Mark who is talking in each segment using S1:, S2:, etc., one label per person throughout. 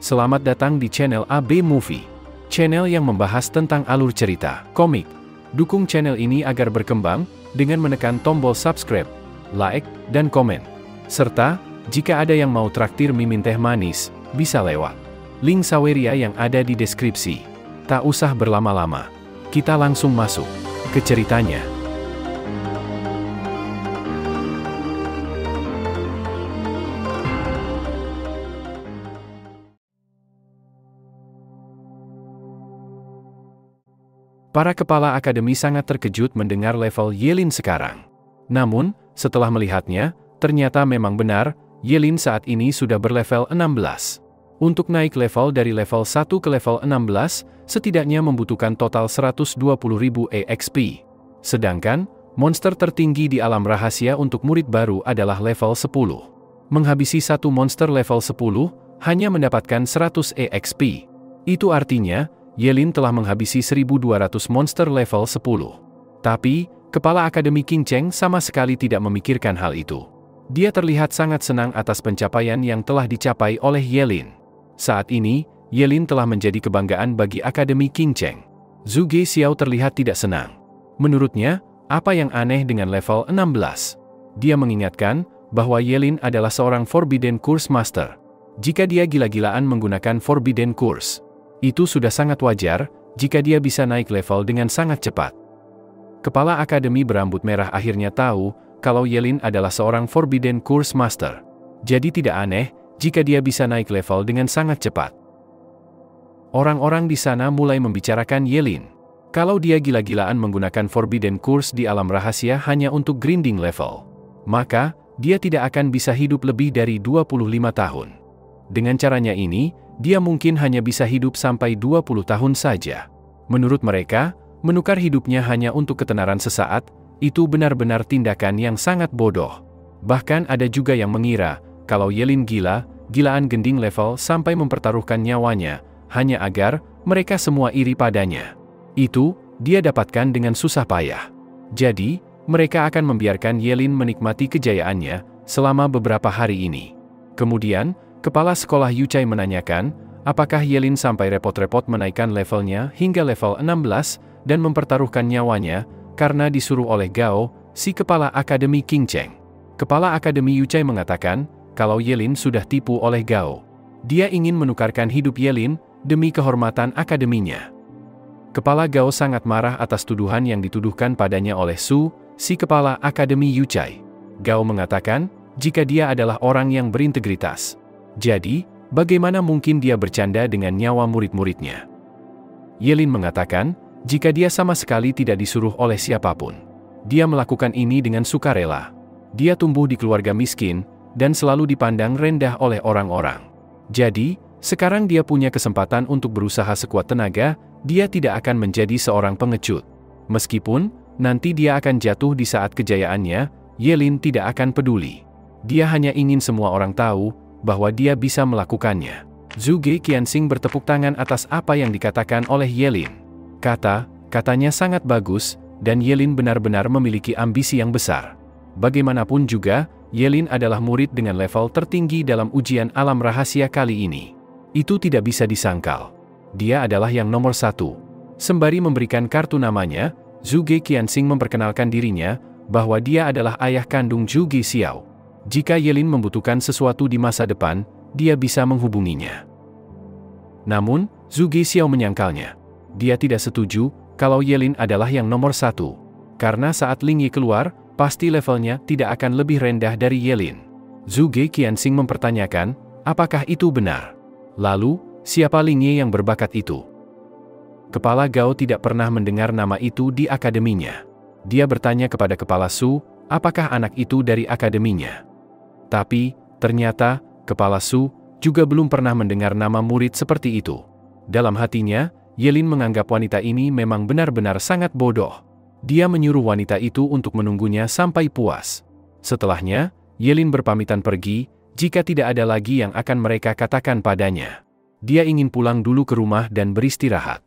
S1: Selamat datang di channel AB Movie, channel yang membahas tentang alur cerita komik. Dukung channel ini agar berkembang dengan menekan tombol subscribe, like, dan komen. Serta, jika ada yang mau traktir mimin teh manis, bisa lewat link Saweria yang ada di deskripsi. Tak usah berlama-lama, kita langsung masuk ke ceritanya. Para kepala akademi sangat terkejut mendengar level Yelin sekarang. Namun, setelah melihatnya, ternyata memang benar, Yelin saat ini sudah berlevel 16. Untuk naik level dari level 1 ke level 16, setidaknya membutuhkan total 120.000 EXP. Sedangkan, monster tertinggi di alam rahasia untuk murid baru adalah level 10. Menghabisi satu monster level 10, hanya mendapatkan 100 EXP. Itu artinya, Yelin telah menghabisi 1.200 monster level 10. Tapi, kepala Akademi King Cheng sama sekali tidak memikirkan hal itu. Dia terlihat sangat senang atas pencapaian yang telah dicapai oleh Yelin. Saat ini, Yelin telah menjadi kebanggaan bagi Akademi King Cheng. Zhuge Xiao terlihat tidak senang. Menurutnya, apa yang aneh dengan level 16? Dia mengingatkan bahwa Yelin adalah seorang Forbidden Course Master. Jika dia gila-gilaan menggunakan Forbidden Course, itu sudah sangat wajar jika dia bisa naik level dengan sangat cepat. Kepala akademi berambut merah akhirnya tahu kalau Yelin adalah seorang Forbidden Course Master. Jadi tidak aneh jika dia bisa naik level dengan sangat cepat. Orang-orang di sana mulai membicarakan Yelin. Kalau dia gila-gilaan menggunakan Forbidden Course di alam rahasia hanya untuk grinding level, maka dia tidak akan bisa hidup lebih dari 25 tahun. Dengan caranya ini, dia mungkin hanya bisa hidup sampai 20 tahun saja. Menurut mereka, menukar hidupnya hanya untuk ketenaran sesaat, itu benar-benar tindakan yang sangat bodoh. Bahkan ada juga yang mengira, kalau Yelin gilaan gending level sampai mempertaruhkan nyawanya, hanya agar mereka semua iri padanya. Itu, dia dapatkan dengan susah payah. Jadi, mereka akan membiarkan Yelin menikmati kejayaannya selama beberapa hari ini. Kemudian, Kepala sekolah Yuchai menanyakan, apakah Yelin sampai repot-repot menaikkan levelnya hingga level 16 dan mempertaruhkan nyawanya karena disuruh oleh Gao, si kepala Akademi King Cheng. Kepala Akademi Yuchai mengatakan, kalau Yelin sudah tipu oleh Gao. Dia ingin menukarkan hidup Yelin demi kehormatan akademinya. Kepala Gao sangat marah atas tuduhan yang dituduhkan padanya oleh Su, si kepala Akademi Yuchai. Gao mengatakan, jika dia adalah orang yang berintegritas. Jadi, bagaimana mungkin dia bercanda dengan nyawa murid-muridnya? Yelin mengatakan, jika dia sama sekali tidak disuruh oleh siapapun. Dia melakukan ini dengan sukarela. Dia tumbuh di keluarga miskin, dan selalu dipandang rendah oleh orang-orang. Jadi, sekarang dia punya kesempatan untuk berusaha sekuat tenaga, dia tidak akan menjadi seorang pengecut. Meskipun, nanti dia akan jatuh di saat kejayaannya, Yelin tidak akan peduli. Dia hanya ingin semua orang tahu, bahwa dia bisa melakukannya. Zhuge Qianxing bertepuk tangan atas apa yang dikatakan oleh Yelin. Katanya sangat bagus, dan Yelin benar-benar memiliki ambisi yang besar. Bagaimanapun juga, Yelin adalah murid dengan level tertinggi dalam ujian alam rahasia kali ini. Itu tidak bisa disangkal. Dia adalah yang nomor 1. Sembari memberikan kartu namanya, Zhuge Qianxing memperkenalkan dirinya, bahwa dia adalah ayah kandung Zhuge Xiao. Jika Yelin membutuhkan sesuatu di masa depan, dia bisa menghubunginya. Namun, Zhuge Xiao menyangkalnya. Dia tidak setuju kalau Yelin adalah yang nomor 1. Karena saat Ling Yi keluar, pasti levelnya tidak akan lebih rendah dari Yelin. Zhuge Qianxing mempertanyakan, apakah itu benar? Lalu, siapa Ling Yi yang berbakat itu? Kepala Gao tidak pernah mendengar nama itu di akademinya. Dia bertanya kepada Kepala Su, apakah anak itu dari akademinya? Tapi, ternyata, Kepala Su juga belum pernah mendengar nama murid seperti itu. Dalam hatinya, Yelin menganggap wanita ini memang benar-benar sangat bodoh. Dia menyuruh wanita itu untuk menunggunya sampai puas. Setelahnya, Yelin berpamitan pergi, jika tidak ada lagi yang akan mereka katakan padanya. Dia ingin pulang dulu ke rumah dan beristirahat.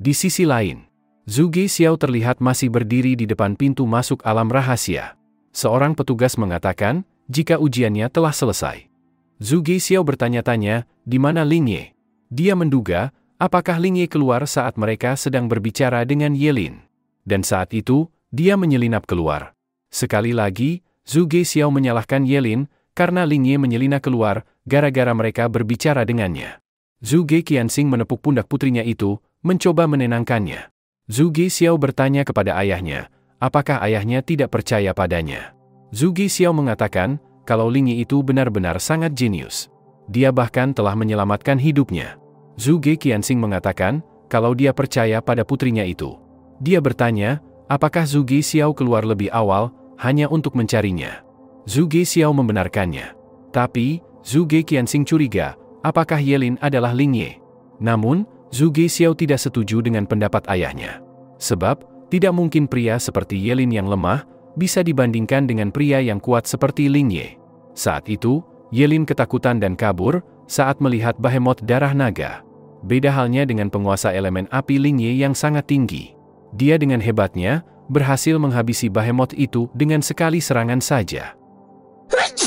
S1: Di sisi lain, Zhuge Xiao terlihat masih berdiri di depan pintu masuk alam rahasia. Seorang petugas mengatakan, jika ujiannya telah selesai. Zhuge Xiao bertanya-tanya, Di mana Ling Ye? Dia menduga, apakah Ling Ye keluar saat mereka sedang berbicara dengan Yelin. Dan saat itu, dia menyelinap keluar. Sekali lagi, Zhu Gexiao menyalahkan Yelin, karena Ling Ye menyelinap keluar, gara-gara mereka berbicara dengannya. Zhu Geqianxing menepuk pundak putrinya itu, mencoba menenangkannya. Zhu Gexiao bertanya kepada ayahnya, apakah ayahnya tidak percaya padanya. Zhu Gexiao mengatakan, kalau Ling Ye itu benar-benar sangat jenius. Dia bahkan telah menyelamatkan hidupnya. Zhu Geqianxing mengatakan, kalau dia percaya pada putrinya itu. Dia bertanya, apakah Zhu Gexiao keluar lebih awal, hanya untuk mencarinya. Zhu Gexiao membenarkannya. Tapi, Zhu Geqianxing curiga, apakah Yelin adalah Ling Ye. Namun, Zhu Gexiao tidak setuju dengan pendapat ayahnya. Sebab, tidak mungkin pria seperti Yelin yang lemah, bisa dibandingkan dengan pria yang kuat seperti Ling Ye. Saat itu, Yelin ketakutan dan kabur, saat melihat Behemoth darah naga. Beda halnya dengan penguasa elemen api Ling Ye yang sangat tinggi. Dia dengan hebatnya, berhasil menghabisi Behemoth itu dengan sekali serangan saja.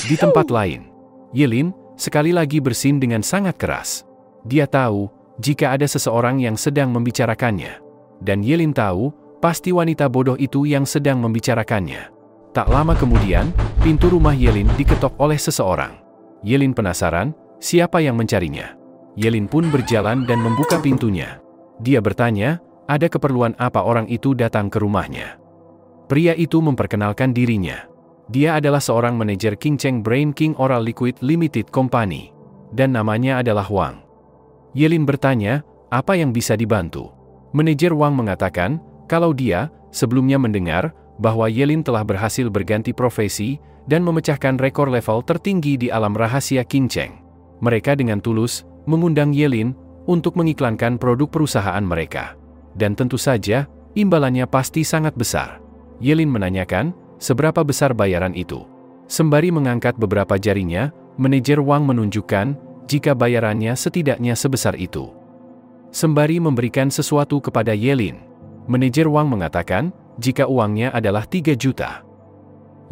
S1: Di tempat lain, Yelin, sekali lagi bersin dengan sangat keras. Dia tahu, jika ada seseorang yang sedang membicarakannya. Dan Yelin tahu, pasti wanita bodoh itu yang sedang membicarakannya. Tak lama kemudian, pintu rumah Yelin diketok oleh seseorang. Yelin penasaran, siapa yang mencarinya. Yelin pun berjalan dan membuka pintunya. Dia bertanya, ada keperluan apa orang itu datang ke rumahnya. Pria itu memperkenalkan dirinya. Dia adalah seorang manajer King Cheng Brain King Oral Liquid Limited Company. Dan namanya adalah Wang. Yelin bertanya, apa yang bisa dibantu? Manajer Wang mengatakan, kalau dia, sebelumnya mendengar, bahwa Yelin telah berhasil berganti profesi, dan memecahkan rekor level tertinggi di alam rahasia King Cheng. Mereka dengan tulus, mengundang Yelin, untuk mengiklankan produk perusahaan mereka. Dan tentu saja, imbalannya pasti sangat besar. Yelin menanyakan, seberapa besar bayaran itu? Sembari mengangkat beberapa jarinya, manajer Wang menunjukkan, jika bayarannya setidaknya sebesar itu. Sembari memberikan sesuatu kepada Yelin, manajer Wang mengatakan, jika uangnya adalah 3 juta.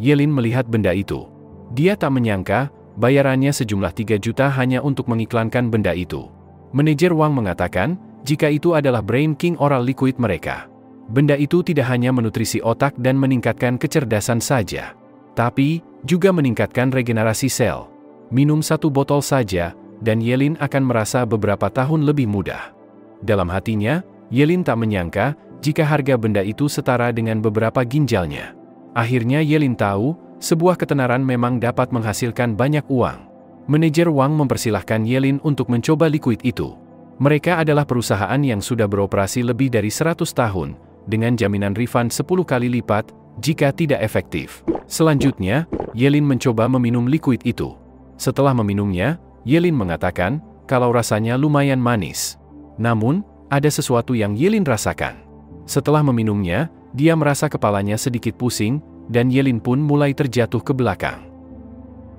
S1: Yelin melihat benda itu. Dia tak menyangka, bayarannya sejumlah 3 juta hanya untuk mengiklankan benda itu. Manajer Wang mengatakan, jika itu adalah Brain King Oral Liquid mereka. Benda itu tidak hanya menutrisi otak dan meningkatkan kecerdasan saja, tapi juga meningkatkan regenerasi sel. Minum 1 botol saja, dan Yelin akan merasa beberapa tahun lebih mudah. Dalam hatinya, Yelin tak menyangka, jika harga benda itu setara dengan beberapa ginjalnya. Akhirnya Yelin tahu, sebuah ketenaran memang dapat menghasilkan banyak uang. Manajer Wang mempersilahkan Yelin untuk mencoba liquid itu. Mereka adalah perusahaan yang sudah beroperasi lebih dari 100 tahun, dengan jaminan refund 10 kali lipat, jika tidak efektif. Selanjutnya, Yelin mencoba meminum liquid itu. Setelah meminumnya, Yelin mengatakan, kalau rasanya lumayan manis. Namun, ada sesuatu yang Yelin rasakan. Setelah meminumnya, dia merasa kepalanya sedikit pusing, dan Yelin pun mulai terjatuh ke belakang.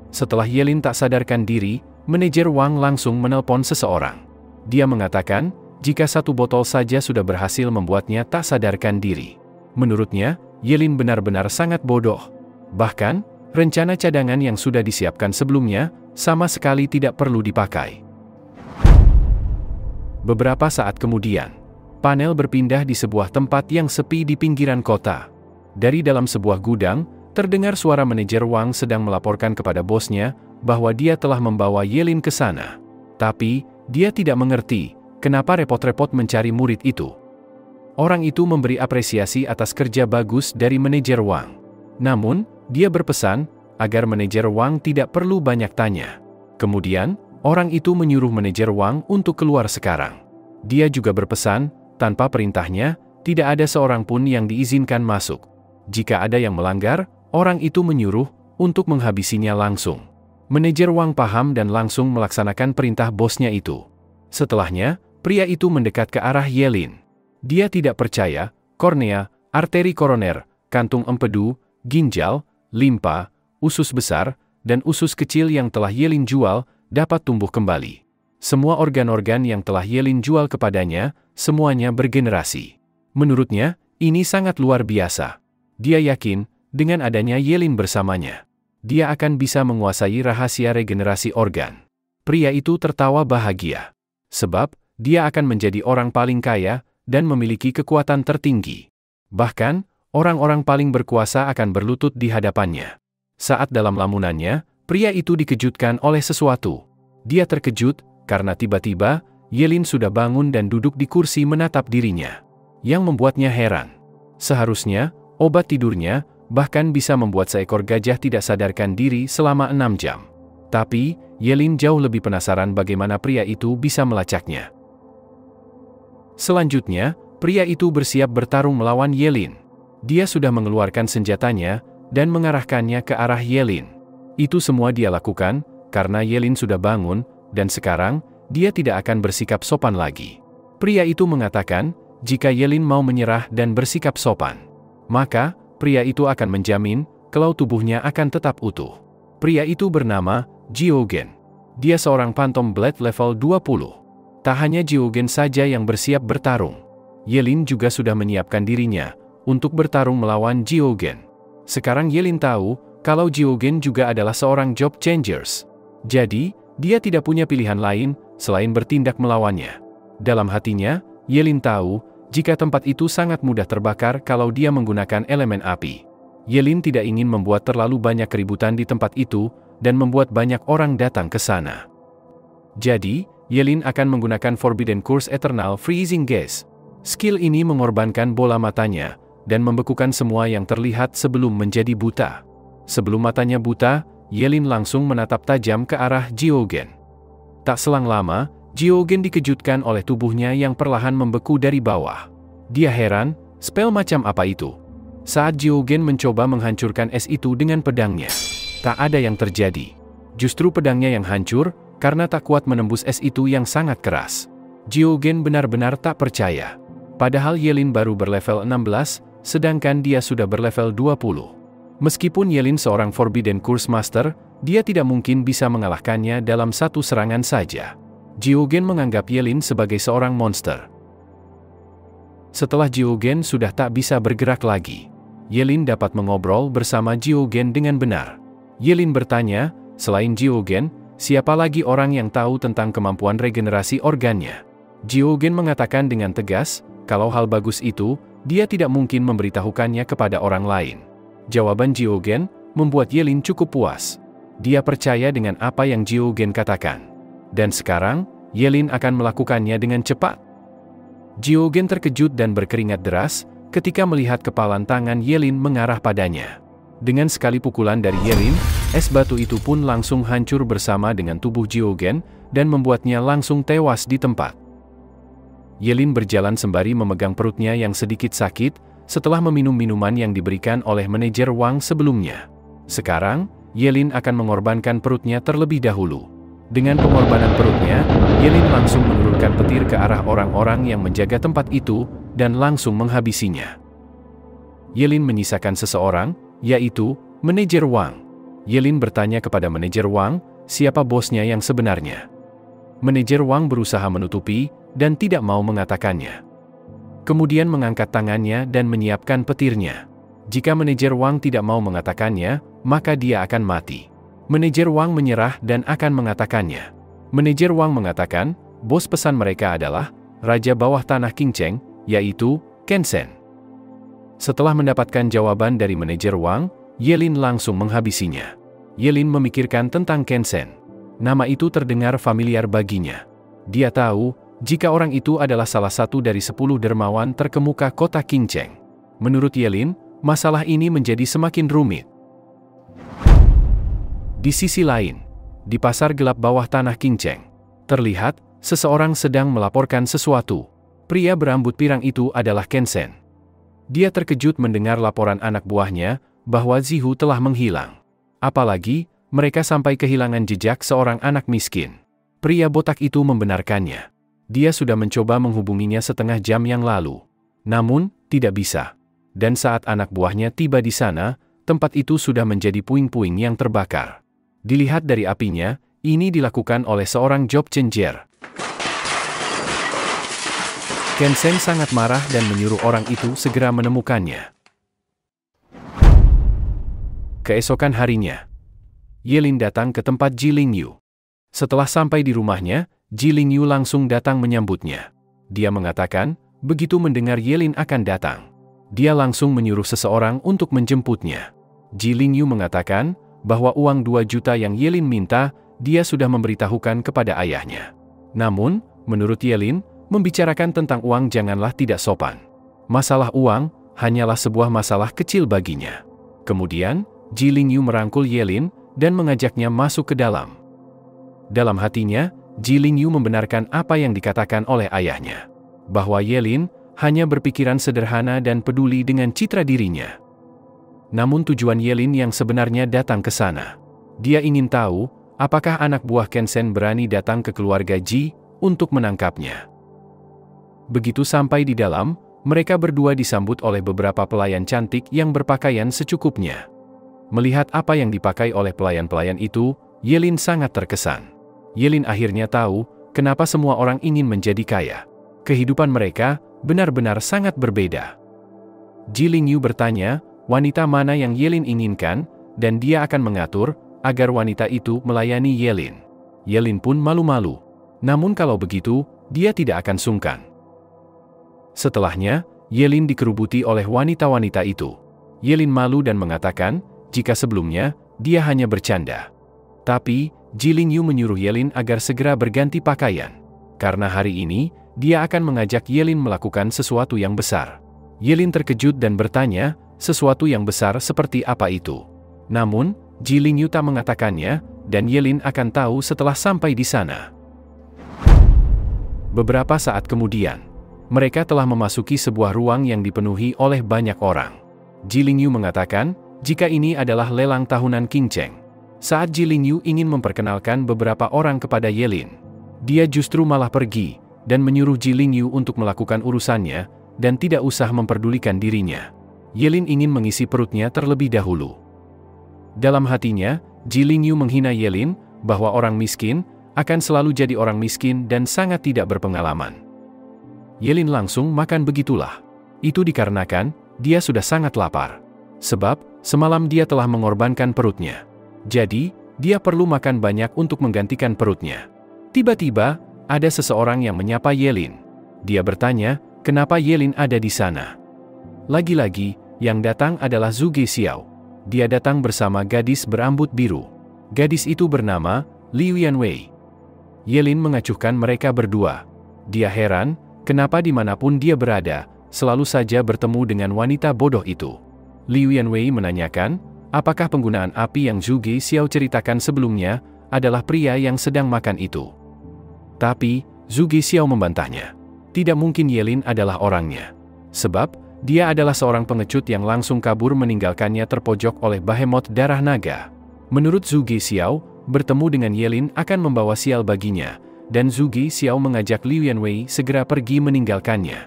S1: Setelah Yelin tak sadarkan diri, manajer Wang langsung menelpon seseorang. Dia mengatakan, jika 1 botol saja sudah berhasil membuatnya tak sadarkan diri. Menurutnya, Yelin benar-benar sangat bodoh. Bahkan, rencana cadangan yang sudah disiapkan sebelumnya, sama sekali tidak perlu dipakai. Beberapa saat kemudian, panel berpindah di sebuah tempat yang sepi di pinggiran kota. Dari dalam sebuah gudang, terdengar suara manajer Wang sedang melaporkan kepada bosnya, bahwa dia telah membawa Yelin ke sana. Tapi, dia tidak mengerti, kenapa repot-repot mencari murid itu. Orang itu memberi apresiasi atas kerja bagus dari manajer Wang. Namun, dia berpesan, agar manajer Wang tidak perlu banyak tanya. Kemudian, orang itu menyuruh manajer Wang untuk keluar sekarang. Dia juga berpesan, tanpa perintahnya, tidak ada seorang pun yang diizinkan masuk. Jika ada yang melanggar, orang itu menyuruh untuk menghabisinya langsung. Manajer Wang paham dan langsung melaksanakan perintah bosnya itu. Setelahnya, pria itu mendekat ke arah Yelin. Dia tidak percaya, kornea, arteri koroner, kantung empedu, ginjal, limpa, usus besar, dan usus kecil yang telah Yelin jual, dapat tumbuh kembali. Semua organ-organ yang telah Yelin jual kepadanya, semuanya bergenerasi. Menurutnya, ini sangat luar biasa. Dia yakin, dengan adanya Yelin bersamanya, dia akan bisa menguasai rahasia regenerasi organ. Pria itu tertawa bahagia. Sebab, dia akan menjadi orang paling kaya dan memiliki kekuatan tertinggi. Bahkan, orang-orang paling berkuasa akan berlutut di hadapannya. Saat dalam lamunannya, pria itu dikejutkan oleh sesuatu. Dia terkejut karena tiba-tiba Yelin sudah bangun dan duduk di kursi menatap dirinya. Yang membuatnya heran. Seharusnya, obat tidurnya bahkan bisa membuat seekor gajah tidak sadarkan diri selama 6 jam. Tapi, Yelin jauh lebih penasaran bagaimana pria itu bisa melacaknya. Selanjutnya, pria itu bersiap bertarung melawan Yelin. Dia sudah mengeluarkan senjatanya dan mengarahkannya ke arah Yelin. Itu semua dia lakukan karena Yelin sudah bangun, dan sekarang, dia tidak akan bersikap sopan lagi. Pria itu mengatakan, jika Yelin mau menyerah dan bersikap sopan, maka, pria itu akan menjamin kalau tubuhnya akan tetap utuh. Pria itu bernama Jiogen. Dia seorang Phantom Blade level 20. Tak hanya Jiogen saja yang bersiap bertarung. Yelin juga sudah menyiapkan dirinya untuk bertarung melawan Jiogen. Sekarang Yelin tahu kalau Jiogen juga adalah seorang job changers. Jadi, dia tidak punya pilihan lain selain bertindak melawannya. Dalam hatinya, Yelin tahu jika tempat itu sangat mudah terbakar kalau dia menggunakan elemen api. Yelin tidak ingin membuat terlalu banyak keributan di tempat itu dan membuat banyak orang datang ke sana. Jadi, Yelin akan menggunakan Forbidden Curse Eternal Freezing Gaze. Skill ini mengorbankan bola matanya dan membekukan semua yang terlihat sebelum menjadi buta. Sebelum matanya buta, Yelin langsung menatap tajam ke arah Jiogen. Tak selang lama, Jiogen dikejutkan oleh tubuhnya yang perlahan membeku dari bawah. Dia heran, spell macam apa itu? Saat Jiogen mencoba menghancurkan es itu dengan pedangnya, tak ada yang terjadi. Justru pedangnya yang hancur, karena tak kuat menembus es itu yang sangat keras. Jiogen benar-benar tak percaya. Padahal Yelin baru berlevel 16, sedangkan dia sudah berlevel 20. Meskipun Yelin seorang Forbidden Curse Master, dia tidak mungkin bisa mengalahkannya dalam satu serangan saja. Jiogen menganggap Yelin sebagai seorang monster. Setelah Jiogen sudah tak bisa bergerak lagi, Yelin dapat mengobrol bersama Jiogen dengan benar. Yelin bertanya, selain Jiogen, siapa lagi orang yang tahu tentang kemampuan regenerasi organnya? Jiogen mengatakan dengan tegas, kalau hal bagus itu, dia tidak mungkin memberitahukannya kepada orang lain. Jawaban Jiogen membuat Yelin cukup puas. Dia percaya dengan apa yang Jiogen katakan. Dan sekarang, Yelin akan melakukannya dengan cepat. Jiogen terkejut dan berkeringat deras ketika melihat kepalan tangan Yelin mengarah padanya. Dengan sekali pukulan dari Yelin, es batu itu pun langsung hancur bersama dengan tubuh Jiogen dan membuatnya langsung tewas di tempat. Yelin berjalan sembari memegang perutnya yang sedikit sakit setelah meminum minuman yang diberikan oleh manajer Wang sebelumnya. Sekarang, Yelin akan mengorbankan perutnya terlebih dahulu. Dengan pengorbanan perutnya, Yelin langsung menurunkan petir ke arah orang-orang yang menjaga tempat itu dan langsung menghabisinya. Yelin menyisakan seseorang, yaitu manajer Wang. Yelin bertanya kepada manajer Wang, siapa bosnya yang sebenarnya. Manajer Wang berusaha menutupi dan tidak mau mengatakannya. Kemudian mengangkat tangannya dan menyiapkan petirnya. Jika manajer Wang tidak mau mengatakannya, maka dia akan mati. Manajer Wang menyerah dan akan mengatakannya. Manajer Wang mengatakan, bos pesan mereka adalah Raja Bawah Tanah Qingcheng, yaitu Ken Sen. Setelah mendapatkan jawaban dari manajer Wang, Yelin langsung menghabisinya. Yelin memikirkan tentang Ken Sen. Nama itu terdengar familiar baginya. Dia tahu, jika orang itu adalah salah satu dari 10 dermawan terkemuka kota Qingcheng. Menurut Yelin, masalah ini menjadi semakin rumit. Di sisi lain, di pasar gelap bawah tanah Qingcheng, terlihat seseorang sedang melaporkan sesuatu. Pria berambut pirang itu adalah Ken Sen. Dia terkejut mendengar laporan anak buahnya bahwa Zihu telah menghilang. Apalagi, mereka sampai kehilangan jejak seorang anak miskin. Pria botak itu membenarkannya. Dia sudah mencoba menghubunginya setengah jam yang lalu. Namun, tidak bisa. Dan saat anak buahnya tiba di sana, tempat itu sudah menjadi puing-puing yang terbakar. Dilihat dari apinya, ini dilakukan oleh seorang job changer. Ken Sen sangat marah dan menyuruh orang itu segera menemukannya. Keesokan harinya, Yelin datang ke tempat Ji Lingyu. Setelah sampai di rumahnya, Ji Lingyu langsung datang menyambutnya. Dia mengatakan, begitu mendengar Yelin akan datang, dia langsung menyuruh seseorang untuk menjemputnya. Ji Lingyu mengatakan bahwa uang 2 juta yang Yelin minta, dia sudah memberitahukan kepada ayahnya. Namun, menurut Yelin, membicarakan tentang uang janganlah tidak sopan. Masalah uang hanyalah sebuah masalah kecil baginya. Kemudian, Ji Lingyu merangkul Yelin dan mengajaknya masuk ke dalam. Dalam hatinya, Ji Lingyu membenarkan apa yang dikatakan oleh ayahnya, bahwa Yelin hanya berpikiran sederhana dan peduli dengan citra dirinya. Namun tujuan Yelin yang sebenarnya datang ke sana. Dia ingin tahu, apakah anak buah Ken Sen berani datang ke keluarga Ji untuk menangkapnya. Begitu sampai di dalam, mereka berdua disambut oleh beberapa pelayan cantik yang berpakaian secukupnya. Melihat apa yang dipakai oleh pelayan-pelayan itu, Yelin sangat terkesan. Yelin akhirnya tahu kenapa semua orang ingin menjadi kaya. Kehidupan mereka benar-benar sangat berbeda. Ji Lingyu bertanya, wanita mana yang Yelin inginkan, dan dia akan mengatur agar wanita itu melayani Yelin. Yelin pun malu-malu. Namun kalau begitu, dia tidak akan sungkan. Setelahnya, Yelin dikerubuti oleh wanita-wanita itu. Yelin malu dan mengatakan, jika sebelumnya, dia hanya bercanda. Tapi, Ji Lingyu menyuruh Yelin agar segera berganti pakaian. Karena hari ini, dia akan mengajak Yelin melakukan sesuatu yang besar. Yelin terkejut dan bertanya, sesuatu yang besar seperti apa itu? Namun, Ji Lingyu tak mengatakannya, dan Yelin akan tahu setelah sampai di sana. Beberapa saat kemudian, mereka telah memasuki sebuah ruang yang dipenuhi oleh banyak orang. Ji Lingyu mengatakan, jika ini adalah lelang tahunan King Cheng. Saat Ji Lingyu ingin memperkenalkan beberapa orang kepada Yelin, dia justru malah pergi dan menyuruh Ji Lingyu untuk melakukan urusannya dan tidak usah memperdulikan dirinya. Yelin ingin mengisi perutnya terlebih dahulu. Dalam hatinya, Ji Lingyu menghina Yelin bahwa orang miskin akan selalu jadi orang miskin dan sangat tidak berpengalaman. Yelin langsung makan begitulah. Itu dikarenakan dia sudah sangat lapar. Sebab, semalam dia telah mengorbankan perutnya. Jadi, dia perlu makan banyak untuk menggantikan perutnya. Tiba-tiba, ada seseorang yang menyapa Yelin. Dia bertanya, kenapa Yelin ada di sana? Lagi-lagi, yang datang adalah Zhu Gexiao. Dia datang bersama gadis berambut biru. Gadis itu bernama Liu Yanwei. Yelin mengacuhkan mereka berdua. Dia heran, kenapa dimanapun dia berada, selalu saja bertemu dengan wanita bodoh itu. Liu Yanwei menanyakan, apakah penggunaan api yang Zhu Gexiao ceritakan sebelumnya adalah pria yang sedang makan itu? Tapi, Zhu Gexiao membantahnya. Tidak mungkin Yelin adalah orangnya. Sebab, dia adalah seorang pengecut yang langsung kabur meninggalkannya terpojok oleh behemoth darah naga. Menurut Zhu Gexiao, bertemu dengan Yelin akan membawa sial baginya, dan Zhu Gexiao mengajak Liu Yanwei segera pergi meninggalkannya.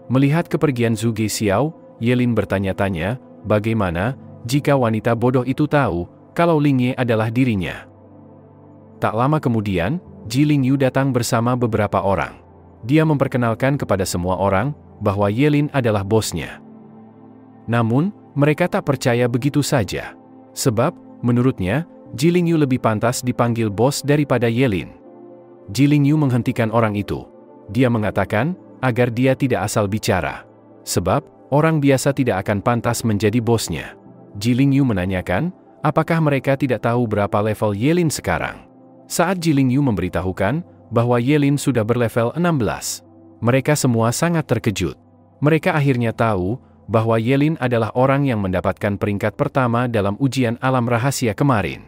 S1: Melihat kepergian Zhu Gexiao, Yelin bertanya-tanya, bagaimana jika wanita bodoh itu tahu kalau Ling Ye adalah dirinya? Tak lama kemudian, Ji Lingyu datang bersama beberapa orang. Dia memperkenalkan kepada semua orang bahwa Yelin adalah bosnya. Namun, mereka tak percaya begitu saja. Sebab, menurutnya, Ji Lingyu lebih pantas dipanggil bos daripada Yelin. Ji Lingyu menghentikan orang itu. Dia mengatakan agar dia tidak asal bicara. Sebab, orang biasa tidak akan pantas menjadi bosnya. Ji Lingyu menanyakan, apakah mereka tidak tahu berapa level Yelin sekarang? Saat Ji Lingyu memberitahukan bahwa Yelin sudah berlevel 16, mereka semua sangat terkejut. Mereka akhirnya tahu bahwa Yelin adalah orang yang mendapatkan peringkat pertama dalam ujian alam rahasia kemarin.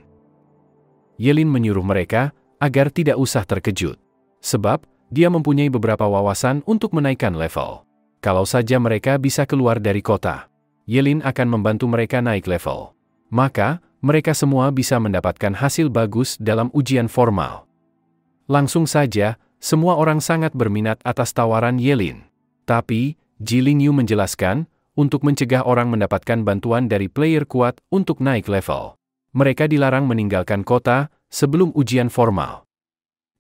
S1: Yelin menyuruh mereka agar tidak usah terkejut. Sebab, dia mempunyai beberapa wawasan untuk menaikkan level. Kalau saja mereka bisa keluar dari kota, Yelin akan membantu mereka naik level. Maka, mereka semua bisa mendapatkan hasil bagus dalam ujian formal. Langsung saja, semua orang sangat berminat atas tawaran Yelin. Tapi, Ji Lingyu menjelaskan, untuk mencegah orang mendapatkan bantuan dari player kuat untuk naik level, mereka dilarang meninggalkan kota sebelum ujian formal.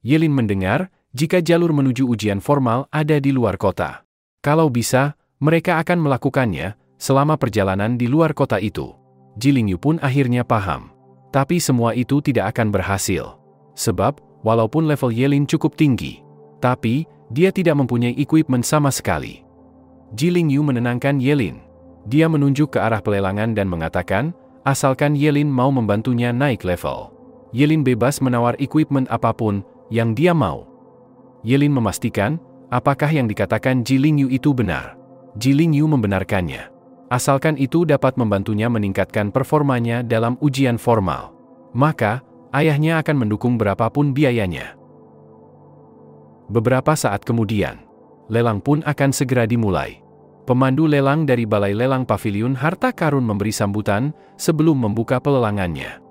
S1: Yelin mendengar, jika jalur menuju ujian formal ada di luar kota. Kalau bisa, mereka akan melakukannya selama perjalanan di luar kota itu. Ji Lingyu pun akhirnya paham. Tapi semua itu tidak akan berhasil. Sebab, walaupun level Yelin cukup tinggi, tapi, dia tidak mempunyai equipment sama sekali. Ji Lingyu menenangkan Yelin. Dia menunjuk ke arah pelelangan dan mengatakan, asalkan Yelin mau membantunya naik level. Yelin bebas menawar equipment apapun yang dia mau. Yelin memastikan, apakah yang dikatakan Ji Lingyu itu benar. Ji Lingyu membenarkannya. Asalkan itu dapat membantunya meningkatkan performanya dalam ujian formal, maka ayahnya akan mendukung berapapun biayanya. Beberapa saat kemudian, lelang pun akan segera dimulai. Pemandu lelang dari Balai Lelang Paviliun Harta Karun memberi sambutan sebelum membuka pelelangannya.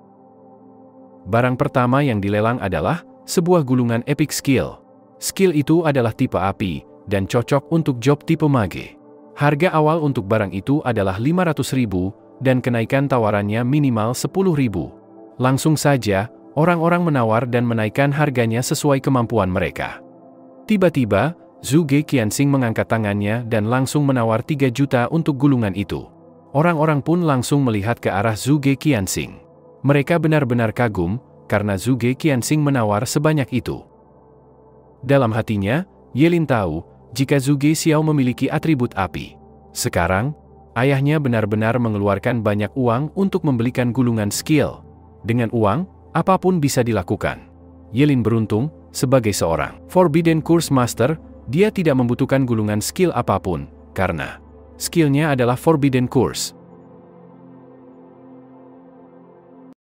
S1: Barang pertama yang dilelang adalah sebuah gulungan epic skill. Skill itu adalah tipe api dan cocok untuk job tipe mage. Harga awal untuk barang itu adalah 500.000, dan kenaikan tawarannya minimal 10.000. Langsung saja, orang-orang menawar dan menaikkan harganya sesuai kemampuan mereka. Tiba-tiba, Zhuge Qianxing mengangkat tangannya dan langsung menawar 3 juta untuk gulungan itu. Orang-orang pun langsung melihat ke arah Zhuge Qianxing. Mereka benar-benar kagum, karena Zhuge Qianxing menawar sebanyak itu. Dalam hatinya, Yelin tahu, jika Zhuge Xiao memiliki atribut api. Sekarang, ayahnya benar-benar mengeluarkan banyak uang untuk membelikan gulungan skill. Dengan uang, apapun bisa dilakukan. Yelin beruntung, sebagai seorang Forbidden Course Master, dia tidak membutuhkan gulungan skill apapun, karena skillnya adalah Forbidden Course.